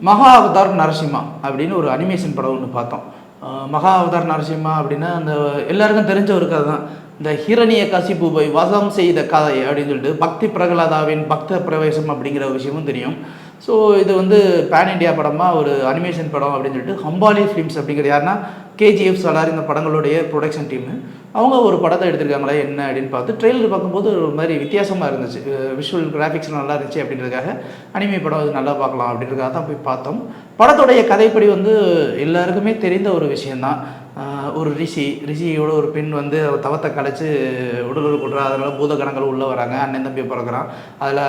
மகா அவதார் நரசிம்மா அப்படின்னு ஒரு அனிமேஷன் படம் ஒன்று பார்த்தோம். மகா அவதார் நரசிம்மா அப்படின்னா அந்த எல்லாருக்கும் தெரிஞ்ச ஒரு கதை தான். இந்த ஹிரணிய கசிபுவை வசம் செய்த கதை அப்படின்னு சொல்லிட்டு பக்தி பிரகலாதாவின் பக்த பிரவேசம் அப்படிங்கிற விஷயமும் தெரியும். ஸோ இது வந்து பேன் இண்டியா படமாக ஒரு அனிமேஷன் படம் அப்படின்னு சொல்லிட்டு ஹம்பாலி ஃபிலிம்ஸ் அப்படிங்கிற யாருன்னா கேஜிஎஃப் சலார் இந்த படங்களுடைய ப்ரொடக்ஷன் டீமு அவங்க ஒரு படத்தை எடுத்திருக்காங்களா என்ன அப்படின்னு பார்த்து ட்ரெயிலர் பார்க்கும்போது ஒரு மாதிரி வித்தியாசமாக இருந்துச்சு. விஷுவல் கிராஃபிக்ஸ் நல்லா இருந்துச்சு அப்படின்றதுக்காக அனிமே படம் அது நல்லா பார்க்கலாம் அப்படின்றதுக்காக தான் போய் பார்த்தோம். படத்துடைய கதைப்படி வந்து எல்லாருக்குமே தெரிந்த ஒரு விஷயந்தான். ஒரு ரிஷியோட ஒரு பெண் வந்து தவத்தை கலைச்சி உடலுறு கொள்றா, அதனால் பூதகணங்கள் உள்ளே வராங்க. அண்ணன் தம்பியை பிறக்கிறான். அதில்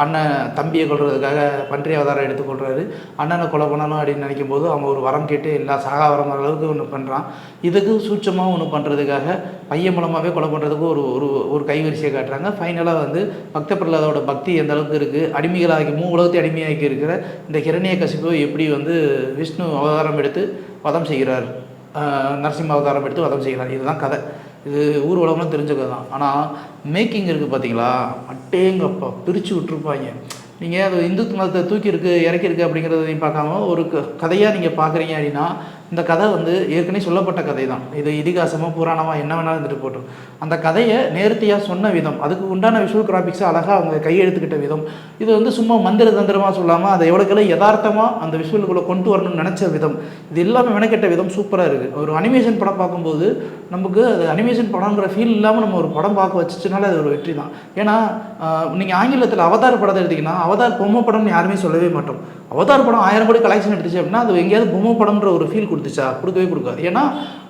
அண்ணன் தம்பியை கொள்றதுக்காக பன்றி அவதாரம் எடுத்துக்கொள்கிறாரு. அண்ணனை கொலை பண்ணணும் அப்படின்னு நினைக்கும் போது அவங்க ஒரு வரம் கேட்டு எல்லா சகா வரம் அளவுக்கு ஒன்று பண்ணுறான். இதுக்கு சூட்சமாக ஒன்று பண்ணுறதுக்காக பையன் மூலமாகவே கொலை பண்ணுறதுக்கு ஒரு ஒரு ஒரு கைவரிசையை காட்டுறாங்க. ஃபைனலாக வந்து பக்த பிரகலாதோட பக்தி எந்த அளவுக்கு இருக்குது, அடிமைகளாகி உலகத்தை அடிமையாக்கி இருக்கிற இந்த ஹிரண்ய கசிபு எப்படி வந்து விஷ்ணு அவதாரம் எடுத்து வதம் செய்கிறார், நரசிம்ம அவதாரம் எடுத்து வதம் செய்கிறார். இதுதான் கதை. இது ஊர் உலகம்லாம் தெரிஞ்ச கதை தான். ஆனால் மேக்கிங் இருக்குது பார்த்தீங்களா, அட்டேங்கப்பா பிரித்து விட்டுருப்பாங்க. நீங்கள் அது இந்து மதத்தை தூக்கி இறக்கியிருக்கு அப்படிங்கிறதையும் பார்க்காம ஒரு கதையாக நீங்கள் பார்க்குறீங்க அப்படின்னா இந்த கதை வந்து ஏற்கனவே சொல்லப்பட்ட கதை தான். இது இதிகாசமாக புராணமாக என்ன வேணாலும் இருந்துட்டு போட்டோம். அந்த கதையை நேர்த்தியாக சொன்ன விதம், அதுக்கு உண்டான விஷுவல் கிராஃபிக்ஸை அழகாக அவங்க கையெழுத்துக்கிட்ட விதம், இது வந்து சும்மா மந்திர தந்திரமாக சொல்லாமல் அதை எவ்வளோக்கெல்லாம் யதார்த்தமாக அந்த விஷுவலுக்குள்ளே கொண்டு வரணும்னு நினச்ச விதம், இது எல்லாமே மெனக்கெட்ட விதம் சூப்பராக இருக்குது. ஒரு அனிமேஷன் படம் பார்க்கும்போது நமக்கு அது அனிமேஷன் படங்கிற ஃபீல் இல்லாமல் நம்ம ஒரு படம் பார்க்க வச்சுச்சுனால அது ஒரு வெற்றி தான். ஏன்னா நீங்கள் ஆங்கிலத்தில் அவதார் படத்தை எடுத்திங்கன்னா அவதார் பொம்மை படம்னு யாருமே சொல்லவே மாட்டோம். அவதார் படம் 1000 கோடி கலெக்ஷன் எடுத்துச்சு அப்படின்னா அது எங்கேயாவது பொம்மை படம்ன்ற ஒரு ஃபீல் கொடுத்துச்சா? கொடுக்கவே கொடுக்காது. ஏன்னா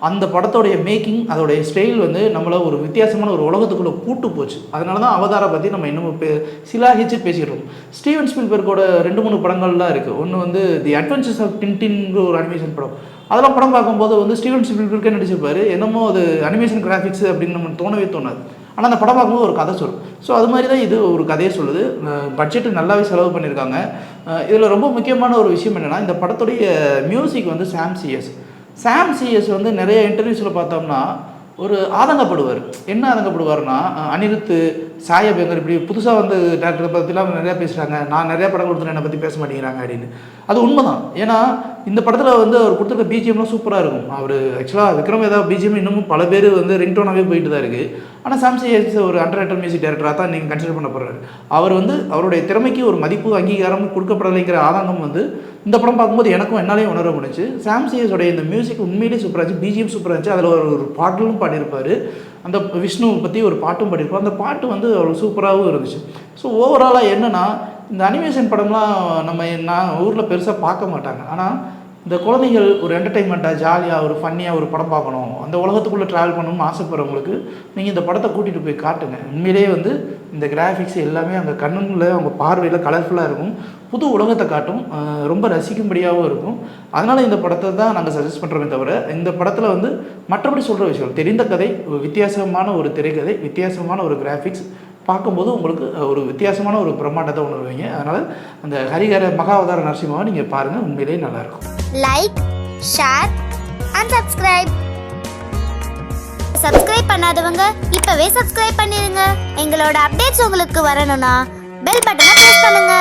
அந்த படத்தோடைய மேக்கிங், அதோடைய ஸ்டைல் வந்து நம்மளை ஒரு வித்தியாசமான ஒரு உலகத்துக்குள்ளே கூட்டு போச்சு. அதனால தான் அவதாரை பற்றி நம்ம இன்னும் சிலாகிச்சு பேசிடுறோம். ஸ்டீவன் ஸ்பீல்பர்கோட 2-3 படங்கள்லாம் இருக்குது. ஒன்று வந்து தி அட்வென்ச்சர்ஸ் ஆஃப் டின்டின்ங்கிற ஒரு அனிமேஷன் படம். அதெல்லாம் படம் பார்க்கும்போது வந்து ஸ்டீவன் ஸ்பீல்பர்கே நடிச்சிருப்பாரு. என்னமோ அது அனிமேஷன் கிராஃபிக்ஸ் அப்படின்னு நம்ம தோணவே தோணாது. ஆனால் அந்த படம் பார்க்கும்போது ஒரு கதை சொல்லும். ஸோ அது மாதிரி தான் இது ஒரு கதையை சொல்லுது. பட்ஜெட்டு நல்லாவே செலவு பண்ணியிருக்காங்க. இதில் ரொம்ப முக்கியமான ஒரு விஷயம் என்னென்னா இந்த படத்துடைய மியூசிக் வந்து சாம் சிஎஸ் வந்து நிறைய இன்டர்வியூஸில் பார்த்தோம்னா ஒரு ஆதங்கப்படுவார். என்ன ஆதங்கப்படுவார்னா, அனிருத்து, சாயா பேங்கர் இப்படி புதுசாக வந்து டேரக்டரை பற்றிலாம் நிறையா பேசுகிறாங்க, நான் நிறையா படம் கொடுத்துருந்தேன், என்னை பற்றி பேச மாட்டேங்கிறாங்க அப்படின்னு. அது உண்மைதான். ஏன்னா இந்த படத்தில் வந்து அவர் கொடுத்துருக்க பிஜிஎம்லாம் சூப்பராக இருக்கும். அவர் ஆக்சுவலாக விக்ரம் வேதா பிஜிஎம் இன்னமும் பல பேர் வந்து ரிங்டோனாகவே போயிட்டு தான் இருக்குது. ஆனால் சாம் சிஎஸ் ஒரு அண்டர் மியூசிக் டைரக்டராக தான் நீங்கள் கன்சிடர் பண்ண போகிறாரு. அவர் வந்து அவருடைய திறமைக்கு ஒரு மதிப்பு அங்கீகாரம் கொடுக்கப்படலைங்கிற ஆதங்கம் வந்து இந்த படம் பார்க்கும்போது எனக்கும் என்னாலேயும் உணர முடிச்சு. சாம் சிஎஸோடைய இந்த மியூசிக் உண்மையிலேயே சூப்பராக இருந்துச்சு. பிஜிஎம் சூப்பராக இருந்துச்சு. அதில் ஒரு பாடலும் பாடியிருப்பார். அந்த விஷ்ணுவை பற்றி ஒரு பாட்டும் பாடியிருப்பார். அந்த பாட்டு வந்து அவ்வளோ சூப்பராகவும் இருந்துச்சு. ஸோ ஓவராலாக என்னென்னா இந்த அனிமேஷன் படம்லாம் நான் ஊரில் பெருசாக பார்க்க மாட்டாங்க. ஆனால் இந்த குழந்தைகள் ஒரு என்டர்டெயின்மெண்ட்டாக ஜாலியாக ஒரு ஃபன்னியாக ஒரு படம் பார்க்கணும், அந்த உலகத்துக்குள்ளே ட்ராவல் பண்ணணும்னு ஆசைப்படுறவங்களுக்கு நீங்கள் இந்த படத்தை கூட்டிகிட்டு போய் காட்டுங்க. உண்மையிலேயே வந்து இந்த கிராஃபிக்ஸ் எல்லாமே அவங்க கண்ணுல அவங்க பார்வையில் கலர்ஃபுல்லாக இருக்கும். புது உலகத்தை காட்டும். ரொம்ப ரசிக்கும்படியாகவும் இருக்கும். அதனால் இந்த படத்தை தான் நாங்கள் சஜஸ்ட் பண்ணுறோமே தவிர இந்த படத்தில் வந்து மற்றபடி சொல்கிற விஷயம் தெரிந்த கதை, வித்தியாசமான ஒரு திரைக்கதை, வித்தியாசமான ஒரு கிராஃபிக்ஸ் பார்க்கும்போது உங்களுக்கு ஒரு வித்தியாசமான ஒரு பிரம்மாண்டத்தை உணர்வீங்க. அதனால் அந்த ஹரிஹர மகாவதார நரசிம்மாவை நீங்கள் பாருங்கள், உண்மையிலேயே நல்லாயிருக்கும். லைக், ஷேர் அண்ட் சப்ஸ்கிரைப் பண்ணாதவங்க இப்பவே சப்ஸ்கிரைப் பண்ணிருங்க. எங்களோட அப்டேட்ஸ் உங்களுக்கு வரணும்னா பெல் பட்டனை பிரஸ் பண்ணுங்க.